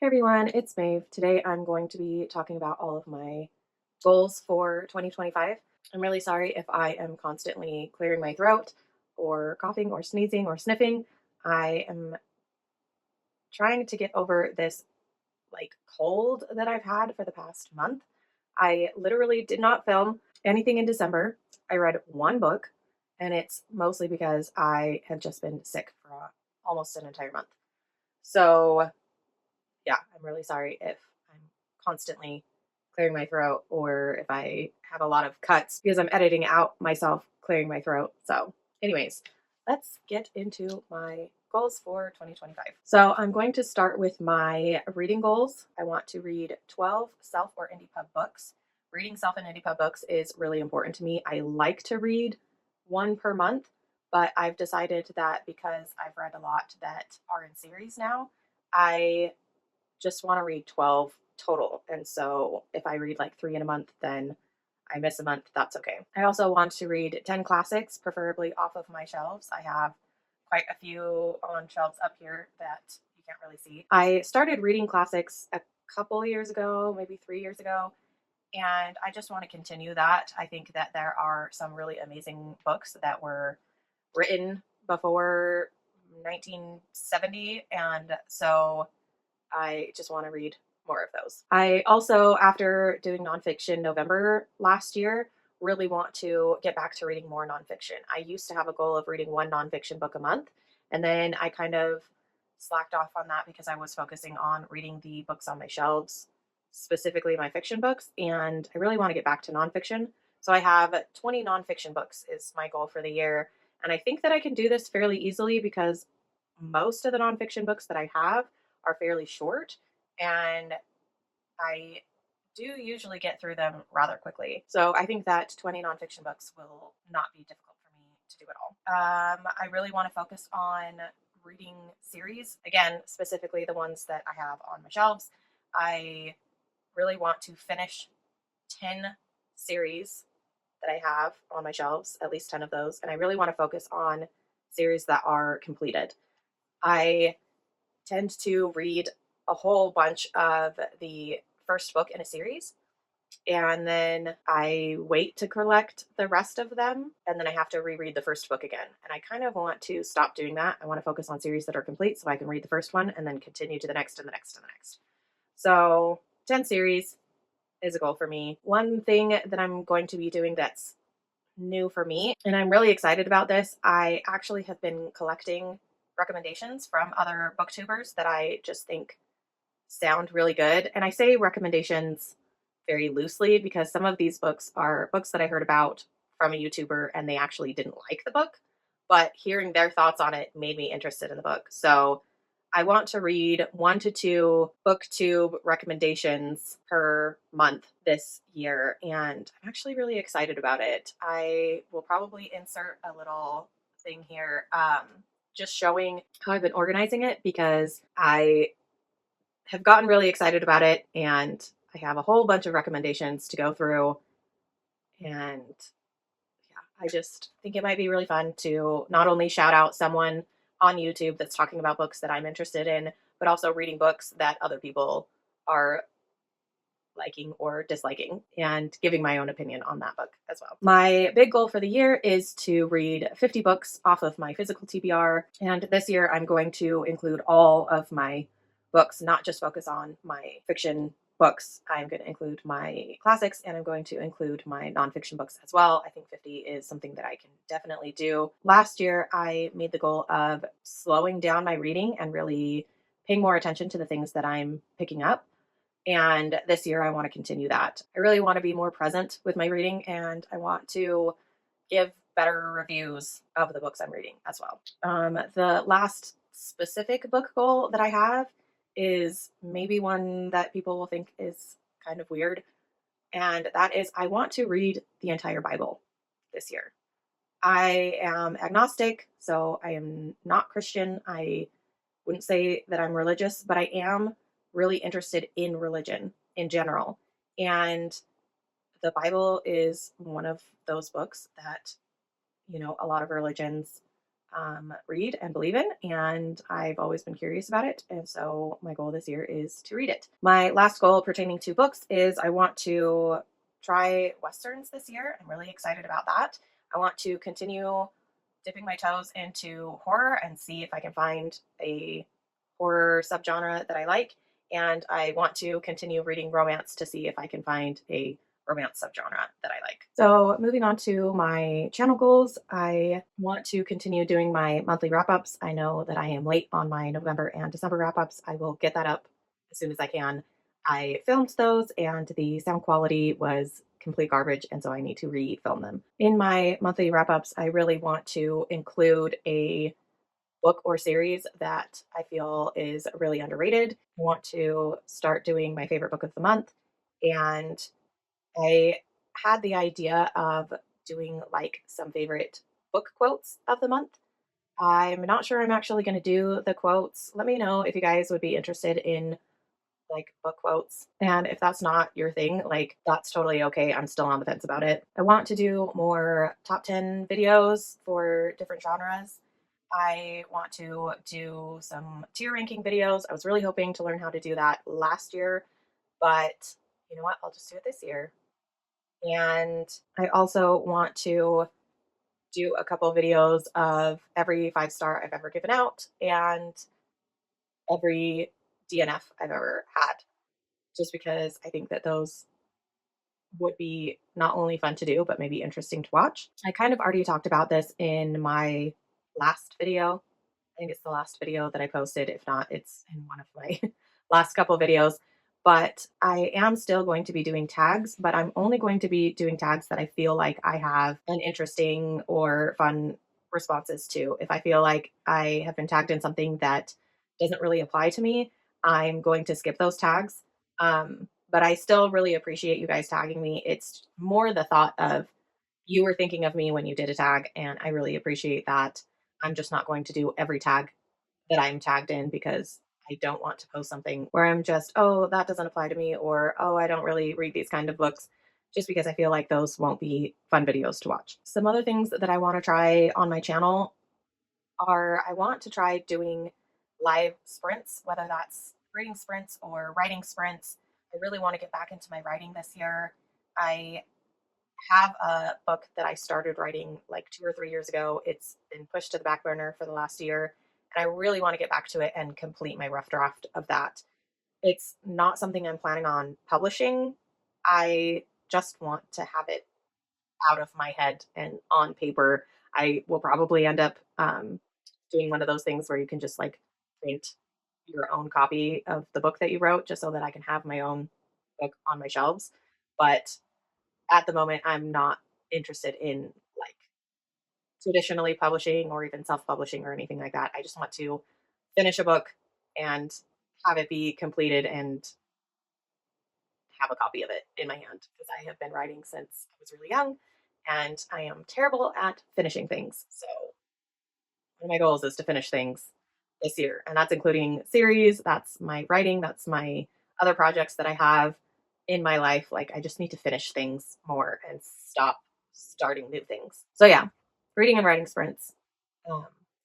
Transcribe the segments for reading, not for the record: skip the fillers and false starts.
Hey everyone, it's Maeve. Today I'm going to be talking about all of my goals for 2025. I'm really sorry if I am constantly clearing my throat or coughing or sneezing or sniffing. I am trying to get over this cold that I've had for the past month. I literally did not film anything in December. I read one book, and it's mostly because I have just been sick for almost an entire month. So yeah, I'm really sorry if I'm constantly clearing my throat or if I have a lot of cuts because I'm editing out myself clearing my throat. So, anyways, let's get into my goals for 2025. So, I'm going to start with my reading goals. I want to read 12 self or indie pub books. Reading self and indie pub books is really important to me. I like to read one per month, but I've decided that because I've read a lot that are in series now, I just want to read 12 total. And so if I read like 3 in a month, then I miss a month. That's okay. I also want to read 10 classics, preferably off of my shelves. I have quite a few on shelves up here that you can't really see. I started reading classics a couple years ago, maybe 3 years ago, and I just want to continue that. I think that there are some really amazing books that were written before 1970, and so I just want to read more of those. I also, after doing nonfiction November last year, really want to get back to reading more nonfiction. I used to have a goal of reading one nonfiction book a month, and then I kind of slacked off on that because I was focusing on reading the books on my shelves, specifically my fiction books, and I really want to get back to nonfiction. So I have 20 nonfiction books is my goal for the year, and I think that I can do this fairly easily because most of the nonfiction books that I have are fairly short, and I do usually get through them rather quickly. So I think that 20 nonfiction books will not be difficult for me to do at all. I really want to focus on reading series, again, specifically the ones that I have on my shelves. I really want to finish 10 series that I have on my shelves, at least 10 of those, and I really want to focus on series that are completed. I tend to read a whole bunch of the first book in a series, and then I wait to collect the rest of them, and then I have to reread the first book again. And I kind of want to stop doing that. I want to focus on series that are complete so I can read the first one and then continue to the next and the next and the next. So 10 series is a goal for me. One thing that I'm going to be doing that's new for me, and I'm really excited about this. I actually have been collecting recommendations from other booktubers that I just think sound really good. And I say recommendations very loosely because some of these books are books that I heard about from a YouTuber and they actually didn't like the book, but hearing their thoughts on it made me interested in the book. So I want to read 1 to 2 BookTube recommendations per month this year, and I'm actually really excited about it. I will probably insert a little thing here, just showing how I've been organizing it because I have gotten really excited about it, and I have a whole bunch of recommendations to go through. And yeah, I just think it might be really fun to not only shout out someone on YouTube that's talking about books that I'm interested in, but also reading books that other people are liking or disliking and giving my own opinion on that book as well. My big goal for the year is to read 50 books off of my physical TBR. And this year I'm going to include all of my books, not just focus on my fiction books. I'm going to include my classics and I'm going to include my nonfiction books as well. I think 50 is something that I can definitely do. Last year, I made the goal of slowing down my reading and really paying more attention to the things that I'm picking up. And this year, I want to continue that. I really want to be more present with my reading and I want to give better reviews of the books I'm reading as well. The last specific book goal that I have is maybe one that people will think is kind of weird. And that is, I want to read the entire Bible this year. I am agnostic, so I am not Christian. I wouldn't say that I'm religious, but I am really interested in religion in general. And the Bible is one of those books that, a lot of religions read and believe in, and I've always been curious about it. And so my goal this year is to read it. My last goal pertaining to books is I want to try Westerns this year. I'm really excited about that. I want to continue dipping my toes into horror and see if I can find a horror subgenre that I like. And I want to continue reading romance to see if I can find a romance subgenre that I like. So, moving on to my channel goals, I want to continue doing my monthly wrap ups. I know that I am late on my November and December wrap ups. I will get that up as soon as I can. I filmed those and the sound quality was complete garbage, and so I need to re-film them. In my monthly wrap-ups, I really want to include a book or series that I feel is really underrated. I want to start doing my favorite book of the month, and I had the idea of doing like some favorite book quotes of the month. I'm not sure I'm actually going to do the quotes. Let me know if you guys would be interested in like book quotes. And if that's not your thing, like that's totally okay. I'm still on the fence about it. I want to do more top 10 videos for different genres. I want to do some tier ranking videos. I was really hoping to learn how to do that last year, but you know what? I'll just do it this year. And I also want to do a couple of videos of every 5-star I've ever given out and every DNF I've ever had, just because I think that those would be not only fun to do, but maybe interesting to watch. I kind of already talked about this in my last video. I think it's the last video that I posted. If not, it's in one of my last couple videos. But I am still going to be doing tags, but I'm only going to be doing tags that I feel like I have an interesting or fun responses to. If I feel like I have been tagged in something that doesn't really apply to me, I'm going to skip those tags. But I still really appreciate you guys tagging me. It's more the thought of you were thinking of me when you did a tag, and I really appreciate that. I'm just not going to do every tag that I'm tagged in because I don't want to post something where I'm just, oh, that doesn't apply to me, or oh, I don't really read these kind of books, just because I feel like those won't be fun videos to watch. Some other things that I want to try on my channel are I want to try doing live sprints, whether that's reading sprints or writing sprints. I really want to get back into my writing this year. I have a book that I started writing like 2 or 3 years ago. It's been pushed to the back burner for the last year, and I really want to get back to it and complete my rough draft of that. It's not something I'm planning on publishing. I just want to have it out of my head and on paper. I will probably end up doing one of those things where you can just like print your own copy of the book that you wrote just so that I can have my own book on my shelves. But at the moment, I'm not interested in like traditionally publishing or even self publishing or anything like that. I just want to finish a book and have it be completed and have a copy of it in my hand because I have been writing since I was really young and I am terrible at finishing things. So, one of my goals is to finish things this year, and that's including series, that's my writing, that's my other projects that I have in my life. Like, I just need to finish things more and stop starting new things. So, yeah, reading and writing sprints. If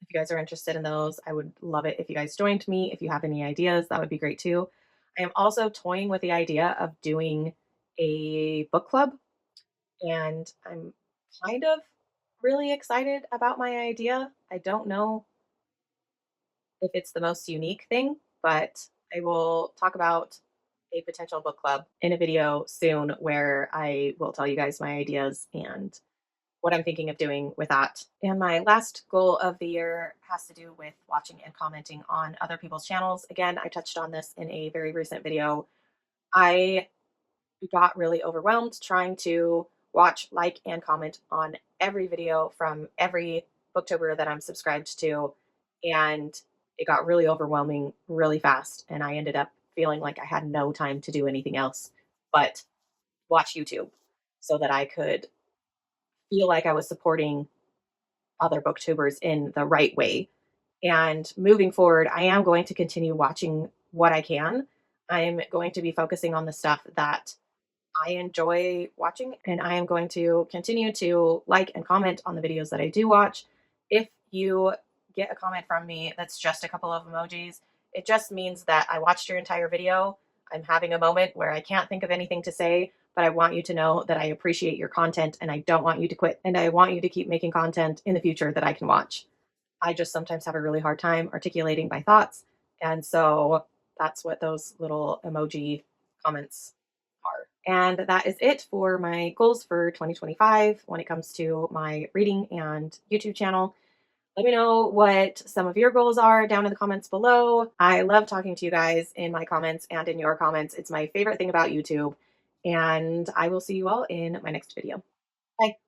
you guys are interested in those, I would love it if you guys joined me. If you have any ideas, that would be great too. I am also toying with the idea of doing a book club, and I'm kind of really excited about my idea. I don't know if it's the most unique thing, but I will talk about a potential book club in a video soon where I will tell you guys my ideas and what I'm thinking of doing with that. And my last goal of the year has to do with watching and commenting on other people's channels. Again, I touched on this in a very recent video. I got really overwhelmed trying to watch, like, and comment on every video from every booktuber that I'm subscribed to. And it got really overwhelming really fast. And I ended up feeling like I had no time to do anything else but watch YouTube so that I could feel like I was supporting other booktubers in the right way. And moving forward, I am going to continue watching what I can. I'm going to be focusing on the stuff that I enjoy watching, and I am going to continue to like and comment on the videos that I do watch. If you get a comment from me that's just a couple of emojis, it just means that I watched your entire video. I'm having a moment where I can't think of anything to say, but I want you to know that I appreciate your content and I don't want you to quit. And I want you to keep making content in the future that I can watch. I just sometimes have a really hard time articulating my thoughts. And so that's what those little emoji comments are. And that is it for my goals for 2025 when it comes to my reading and YouTube channel. Let me know what some of your goals are down in the comments below. I love talking to you guys in my comments and in your comments. It's my favorite thing about YouTube. And I will see you all in my next video. Bye.